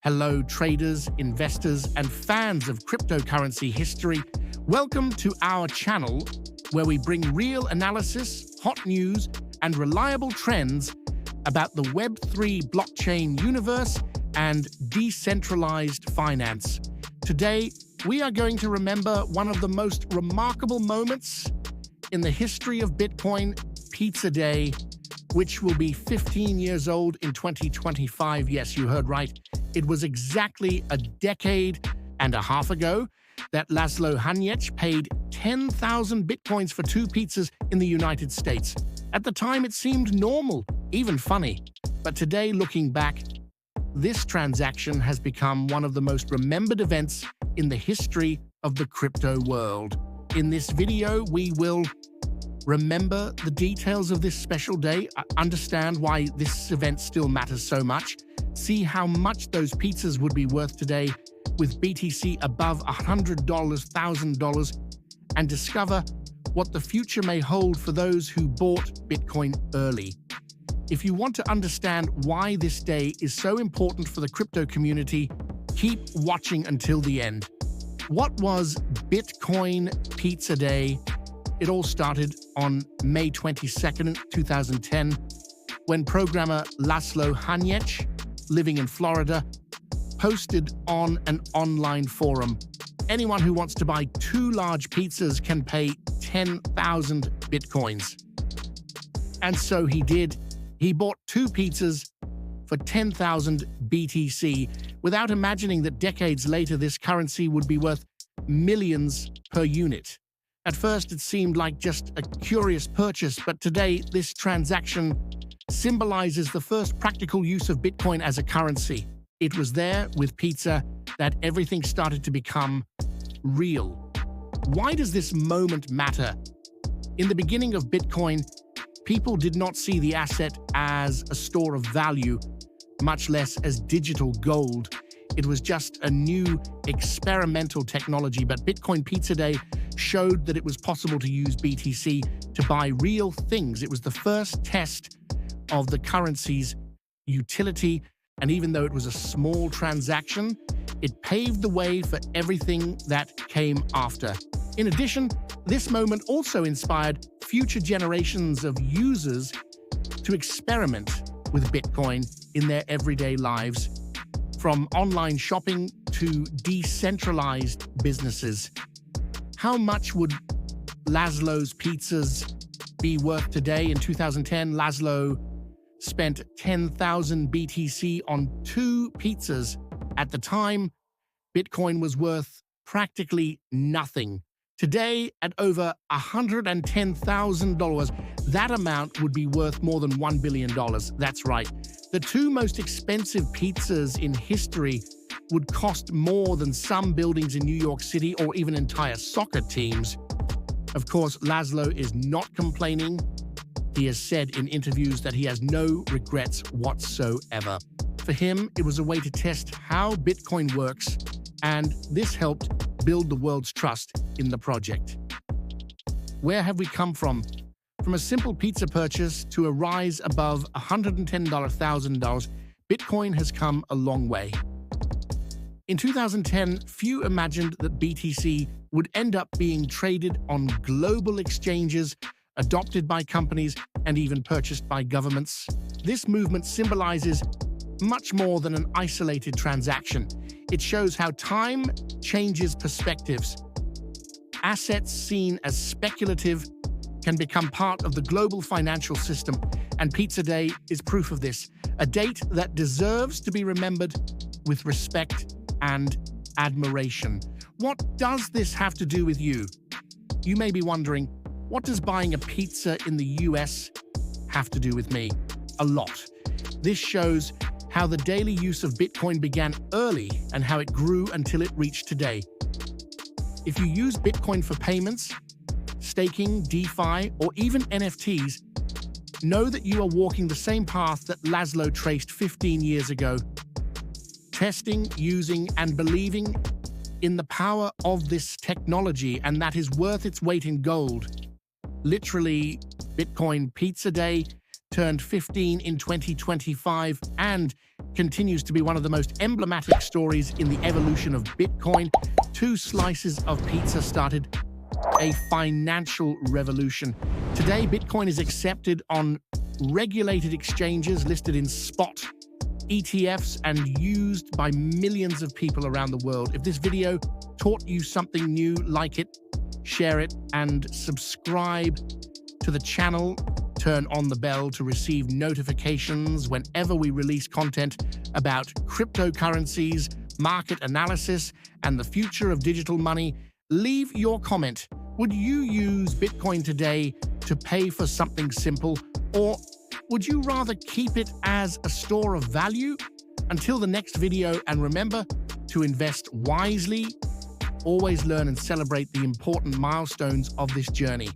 Hello, traders, investors, and fans of cryptocurrency history. Welcome to our channel, where we bring real analysis, hot news, and reliable trends about the Web3 blockchain universe and decentralized finance. Today, we are going to remember one of the most remarkable moments in the history of Bitcoin, Pizza Day, which will be 15 years old in 2025. Yes, you heard right. It was exactly a decade and a half ago that Laszlo Hanyecz paid 10,000 Bitcoins for two pizzas in the United States. At the time, it seemed normal, even funny. But today, looking back, this transaction has become one of the most remembered events in the history of the crypto world. In this video, we will remember the details of this special day, understand why this event still matters so much, see how much those pizzas would be worth today with BTC above $100, $1,000, and discover what the future may hold for those who bought Bitcoin early. If you want to understand why this day is so important for the crypto community, keep watching until the end. What was Bitcoin Pizza Day? It all started on May 22nd, 2010, when programmer Laszlo Hanyecz, living in Florida, posted on an online forum. Anyone who wants to buy two large pizzas can pay 10,000 Bitcoins. And so he did. He bought two pizzas for 10,000 BTC without imagining that decades later this currency would be worth millions per unit. At first, it seemed like just a curious purchase, but today, this transaction symbolizes the first practical use of Bitcoin as a currency. It was there with pizza that everything started to become real. Why does this moment matter? In the beginning of Bitcoin, people did not see the asset as a store of value, much less as digital gold. It was just a new experimental technology, but Bitcoin Pizza Day showed that it was possible to use BTC to buy real things. It was the first test of the currency's utility, and even though it was a small transaction, it paved the way for everything that came after. In addition, this moment also inspired future generations of users to experiment with Bitcoin in their everyday lives, from online shopping to decentralized businesses. How much would Laszlo's pizzas be worth today? In 2010, Laszlo spent 10,000 BTC on two pizzas. At the time, Bitcoin was worth practically nothing. Today, at over $110,000, that amount would be worth more than $1 billion. That's right. The two most expensive pizzas in history would cost more than some buildings in New York City or even entire soccer teams. Of course, Laszlo is not complaining. He has said in interviews that he has no regrets whatsoever. For him, it was a way to test how Bitcoin works, and this helped build the world's trust in the project. Where have we come from? From a simple pizza purchase to a rise above $110,000, Bitcoin has come a long way. In 2010, few imagined that BTC would end up being traded on global exchanges, adopted by companies, and even purchased by governments. This movement symbolizes much more than an isolated transaction. It shows how time changes perspectives. Assets seen as speculative can become part of the global financial system, and Pizza Day is proof of this, a date that deserves to be remembered with respect and admiration. What does this have to do with you? You may be wondering, what does buying a pizza in the US have to do with me? A lot. This shows how the daily use of Bitcoin began early and how it grew until it reached today. If you use Bitcoin for payments, staking, DeFi, or even NFTs, know that you are walking the same path that Laszlo traced 15 years ago. Testing, using, and believing in the power of this technology, and that is worth its weight in gold. Literally, Bitcoin Pizza Day turned 15 in 2025 and continues to be one of the most emblematic stories in the evolution of Bitcoin. 2 slices of pizza started a financial revolution. Today, Bitcoin is accepted on regulated exchanges, listed in spot ETFs, and used by millions of people around the world. If this video taught you something new, like it, share it, and subscribe to the channel. Turn on the bell to receive notifications whenever we release content about cryptocurrencies, market analysis, and the future of digital money. Leave your comment. Would you use Bitcoin today to pay for something simple, or would you rather keep it as a store of value? Until the next video, and remember to invest wisely, always learn and celebrate the important milestones of this journey.